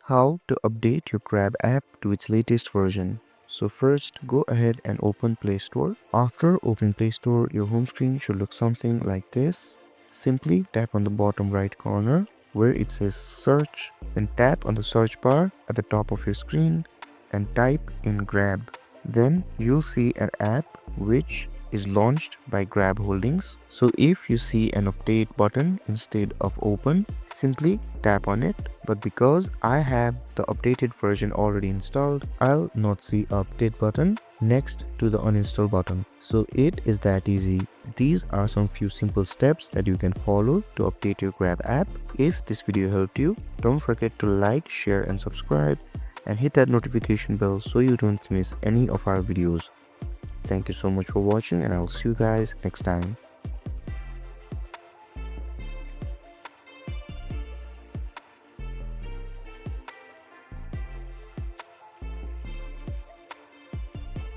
how to update your Grab app to its latest version. So first, go ahead and open Play Store. After opening Play Store, your home screen should look something like this. Simply tap on the bottom right corner where it says search, then tap on the search bar at the top of your screen and type in Grab. Then you'll see an app which is launched by Grab Holdings. So if you see an update button instead of open, simply tap on it. But because I have the updated version already installed, I'll not see update button next to the uninstall button. So it is that easy. These are some few simple steps that you can follow to update your Grab app. If this video helped you, don't forget to like, share and subscribe and hit that notification bell so you don't miss any of our videos. Thank you so much for watching and I'll see you guys next time.